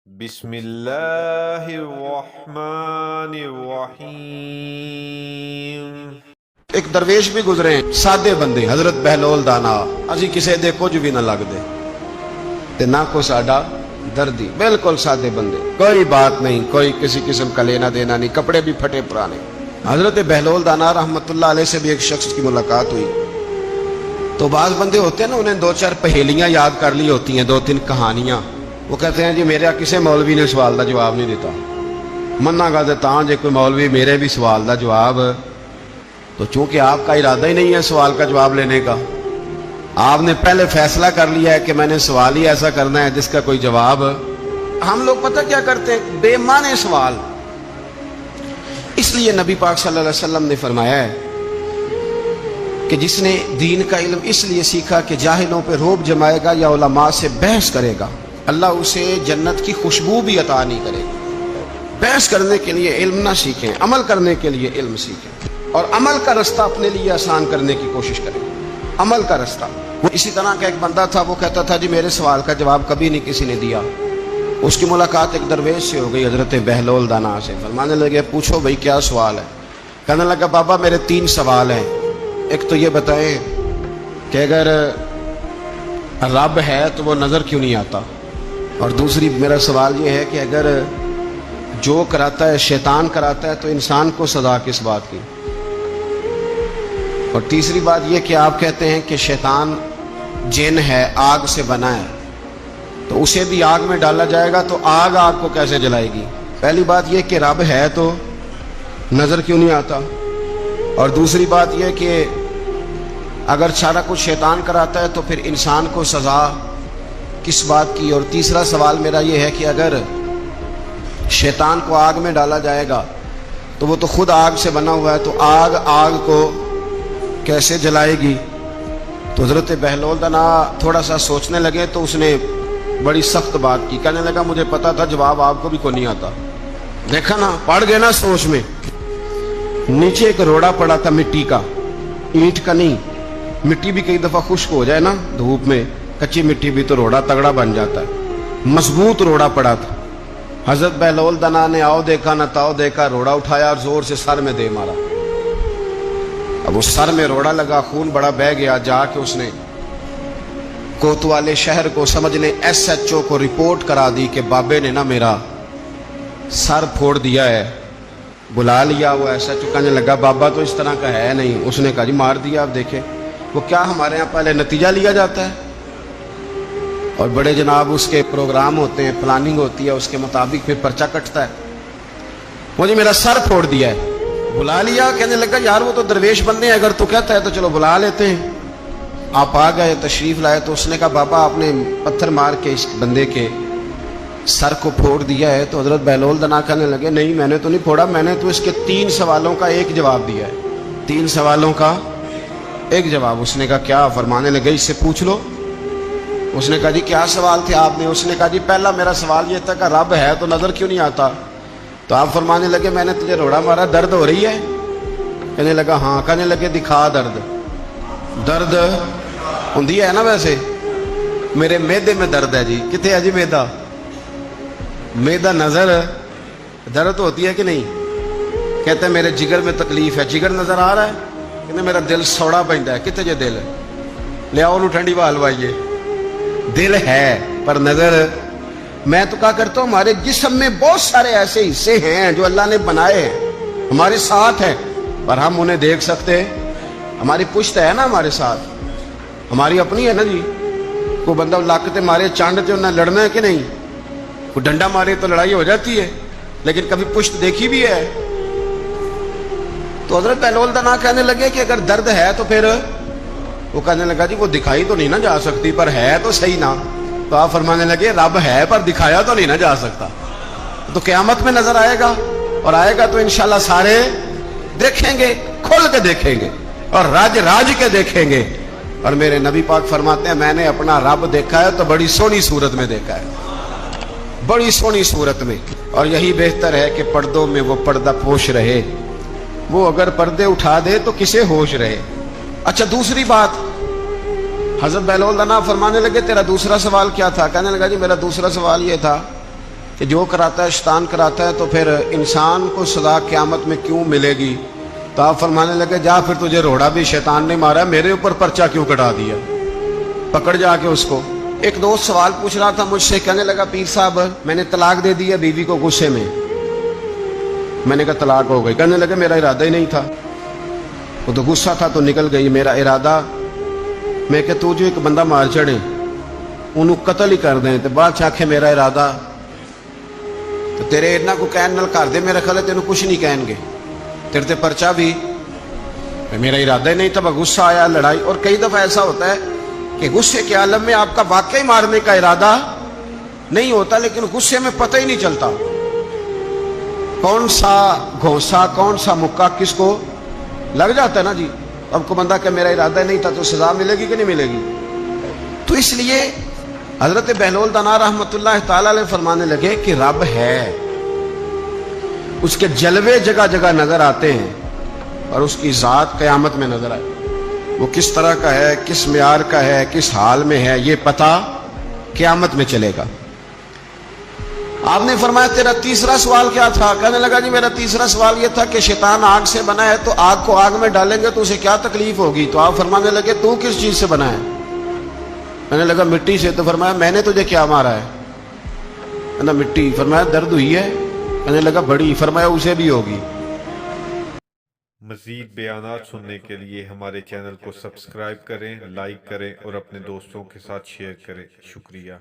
بسم اللہ الرحمن الرحیم۔ ایک درویش بھی گزرے ہیں، سادے بندے، حضرت بہلول دانا، اسی کسے دے کچھ بھی نہ لگ دے تے نہ کو ساڈا دردی، بالکل سادے بندے، کوئی بات نہیں، کوئی کسی قسم کا لینا دینا نہیں، کپڑے بھی پھٹے پرانے۔ حضرت بہلول دانا رحمت اللہ علیہ سے بھی ایک شخص کی ملاقات ہوئی تو بعض بندے ہوتے ہیں نا، انہیں دو چار پہیلیاں یاد کر لی ہوتی ہیں، دو تین کہانیاں، وہ کہتے ہیں جی میرا کسی مولوی نے سوال دا جواب نہیں دیتا، مننا گا دیتا ہوں جی کوئی مولوی میرے بھی سوال دا جواب، تو چونکہ آپ کا ارادہ ہی نہیں ہے سوال کا جواب لینے کا، آپ نے پہلے فیصلہ کر لیا ہے کہ میں نے سوال ہی ایسا کرنا ہے جس کا کوئی جواب، ہم لوگ پتہ کیا کرتے ہیں، بے معنی سوال۔ اس لیے نبی پاک صلی اللہ علیہ وسلم نے فرمایا ہے کہ جس نے دین کا علم اس لیے سیکھا کہ جاہلوں پہ رعب جمائے گا یا علماء سے بحث کرے گا، اللہ اسے جنت کی خوشبو بھی عطا نہیں کرے گا۔ بحث کرنے کے لیے علم نہ سیکھیں، عمل کرنے کے لیے علم سیکھیں، اور عمل کا رستہ اپنے لیے آسان کرنے کی کوشش کریں، عمل کا رستہ۔ اسی طرح کا ایک بندہ تھا، وہ کہتا تھا جی میرے سوال کا جواب کبھی نہیں کسی نے دیا۔ اس کی ملاقات ایک درویش سے ہو گئی، حضرت بہلول دانا سے، فرمانے لگے پوچھو بھائی کیا سوال ہے؟ کہنے لگا بابا میرے 3 سوال ہیں، ایک تو یہ بتائیں کہ اگر رب ہے تو وہ نظر کیوں نہیں آتا، اور دوسری میرا سوال یہ ہے کہ اگر جو کراتا ہے شیطان کراتا ہے تو انسان کو سزا کس بات کی، اور تیسری بات یہ کہ آپ کہتے ہیں کہ شیطان جن ہے، آگ سے بنا ہے، تو اسے بھی آگ میں ڈالا جائے گا تو آگ کو کیسے جلائے گی؟ پہلی بات یہ کہ رب ہے تو نظر کیوں نہیں آتا، اور دوسری بات یہ کہ اگر سارا کچھ شیطان کراتا ہے تو پھر انسان کو سزا کس بات کی، اور تیسرا سوال میرا یہ ہے کہ اگر شیطان کو آگ میں ڈالا جائے گا تو وہ تو خود آگ سے بنا ہوا ہے، تو آگ کو کیسے جلائے گی؟ تو حضرت بہلول دانا تھوڑا سا سوچنے لگے تو اس نے بڑی سخت بات کی، کہنے لگا مجھے پتا تھا جواب آپ کو بھی کوئی نہیں آتا۔ دیکھا نا، پڑ گئے نا سوچ میں۔ نیچے ایک روڑا پڑا تھا مٹی کا، اینٹ کا نہیں، مٹی بھی کئی دفعہ خشک ہو جائے نا دھوپ میں، کچی مٹی بھی تو روڑا تگڑا بن جاتا ہے، مضبوط روڑا پڑا تھا۔ حضرت بہلول دانا نے آؤ دیکھا نہ تاؤ دیکھا، روڑا اٹھایا اور زور سے سر میں دے مارا۔ اب اس سر میں روڑا لگا، خون بڑا بہہ گیا، جا کے اس نے کوتوالے شہر کو سمجھنے SHO کو رپورٹ کرا دی کہ بابے نے نا میرا سر پھوڑ دیا ہے۔ بلا لیا، وہ SHO کہنے لگا بابا تو اس طرح کا ہے نہیں۔ اس نے کہا جی مار دیا۔ آپ دیکھیں وہ کیا ہمارے ہاں پہلے نتیجہ لیا جاتا ہے، اور بڑے جناب اس کے پروگرام ہوتے ہیں، پلاننگ ہوتی ہے، اس کے مطابق پھر پرچہ کٹتا ہے۔ مجھے میرا سر پھوڑ دیا ہے، بلا لیا۔ کہنے لگا یار وہ تو درویش بندے ہیں، اگر تو کہتا ہے تو چلو بلا لیتے ہیں۔ آپ آ گئے، تشریف لائے، تو اس نے کہا بابا آپ نے پتھر مار کے اس بندے کے سر کو پھوڑ دیا ہے۔ تو حضرت بہلول دانا کہنے لگے نہیں میں نے تو نہیں پھوڑا، میں نے تو اس کے 3 سوالوں کا ایک جواب دیا ہے، 3 سوالوں کا ایک جواب۔ اس نے کہا کیا؟ فرمانے لگے اس سے پوچھ لو۔ اس نے کہا جی کیا سوال تھے آپ نے؟ اس نے کہا جی پہلا میرا سوال یہ تھا کہ رب ہے تو نظر کیوں نہیں آتا؟ تو آپ فرمانے لگے میں نے تجھے روڑا مارا، درد ہو رہی ہے؟ کہنے لگا ہاں۔ کہنے لگے دکھا درد ہوندی ہے نا؟ ویسے میرے میدے میں درد ہے جی۔ کتنے ہے جی میدا؟ میدا نظر درد ہوتی ہے کہ نہیں؟ کہتے ہیں میرے جگر میں تکلیف ہے، جگر نظر آ رہا ہے؟ کہتے میرا دل سوڑا پہنتا ہے۔ کتنے جے دل لے آؤ ٹھنڈی ہوا لوائیے۔ دل ہے پر نظر۔ میں تو کہا کرتا ہوں ہمارے جسم میں بہت سارے ایسے حصے ہیں جو اللہ نے بنائے ہیں، ہمارے ساتھ ہیں پر ہم انہیں دیکھ سکتے ہیں۔ ہماری پشت ہے نا ہمارے ساتھ، ہماری اپنی ہے نا جی۔ کوئی بندہ لاکتے مارے چانڈتے انہیں لڑنا ہے کہ نہیں؟ کوئی ڈنڈا مارے تو لڑائی ہو جاتی ہے، لیکن کبھی پشت دیکھی بھی ہے؟ تو حضرت بہلول دانا کہنے لگے کہ اگر درد ہے تو پھر وہ کہنے لگا جی وہ دکھائی تو نہیں نہ جا سکتی پر ہے تو صحیح نا۔ تو آپ فرمانے لگے رب ہے پر دکھایا تو نہیں نہ جا سکتا، تو قیامت میں نظر آئے گا، اور آئے گا تو انشاءاللہ سارے دیکھیں گے، کھل کے دیکھیں گے اور راج کے دیکھیں گے۔ اور میرے نبی پاک فرماتے ہیں میں نے اپنا رب دیکھا ہے تو بڑی سونی صورت میں دیکھا ہے، بڑی سونی صورت میں، اور یہی بہتر ہے کہ پردوں میں وہ پردہ پوش رہے، وہ اگر پردے اٹھا دے تو کسے ہوش رہے۔ اچھا دوسری بات، حضرت بہلول دانا فرمانے لگے تیرا دوسرا سوال کیا تھا؟ کہنے لگا جی میرا دوسرا سوال یہ تھا کہ جو کراتا ہے شیطان کراتا ہے، تو پھر انسان کو سزا قیامت میں کیوں ملے گی؟ تو آپ فرمانے لگے جا پھر تجھے روڑا بھی شیطان نے مارا، میرے اوپر پرچہ کیوں کٹا دیا؟ پکڑ جا کے اس کو۔ ایک دوست سوال پوچھ رہا تھا مجھ سے، کہنے لگا پیر صاحب میں نے طلاق دے دی ہے بیوی کو غصے میں۔ میں نے کہا طلاق ہو گئی؟ کہنے لگا میرا ارادہ ہی نہیں تھا، وہ تو غصہ تھا تو نکل گئی، میرا ارادہ۔ میں کہ تو جو ایک بندہ مار چڑھے انہوں قتل ہی کر دیں تو بعد چاکھے میرا ارادہ، تو تیرے اتنا کو کہن نال کر دے، میرا خیال ہے تینوں کچھ نہیں کہیں گے، تیرے تے پرچہ بھی، میرا ارادہ ہی نہیں تھا، غصہ آیا، لڑائی۔ اور کئی دفعہ ایسا ہوتا ہے کہ غصے کے عالم میں آپ کا واقعی مارنے کا ارادہ نہیں ہوتا، لیکن غصے میں پتہ ہی نہیں چلتا کون سا گھونسا کون سا مکہ کس کو لگ جاتا ہے نا جی۔ اب کو بندہ کہ میرا ارادہ نہیں تھا، تو سزا ملے گی کہ نہیں ملے گی؟ تو اس لیے حضرت بہلول دانا رحمۃ اللہ تعالی علیہ فرمانے لگے کہ رب ہے، اس کے جلوے جگہ جگہ نظر آتے ہیں، اور اس کی ذات قیامت میں نظر آئے، وہ کس طرح کا ہے، کس معیار کا ہے، کس حال میں ہے، یہ پتہ قیامت میں چلے گا۔ آپ نے فرمایا تیرا تیسرا سوال کیا تھا؟ کہنے لگا جی میرا تیسرا سوال یہ تھا کہ شیطان آگ سے بنا ہے، تو آگ کو آگ میں ڈالیں گے تو اسے کیا تکلیف ہوگی؟ تو آپ فرمانے لگے تو کس چیز سے بنا ہے؟ کہنے لگا مٹی سے۔ تو فرمایا میں نے تجھے کیا مارا ہے؟ کہنا مٹی۔ فرمایا درد ہوئی ہے؟ کہنے لگا بڑی۔ فرمایا اسے بھی ہوگی۔ مزید بیانات سننے کے لیے ہمارے چینل کو سبسکرائب کریں، لائک کریں اور اپنے دوستوں کے ساتھ شیئر کریں۔ شکریہ۔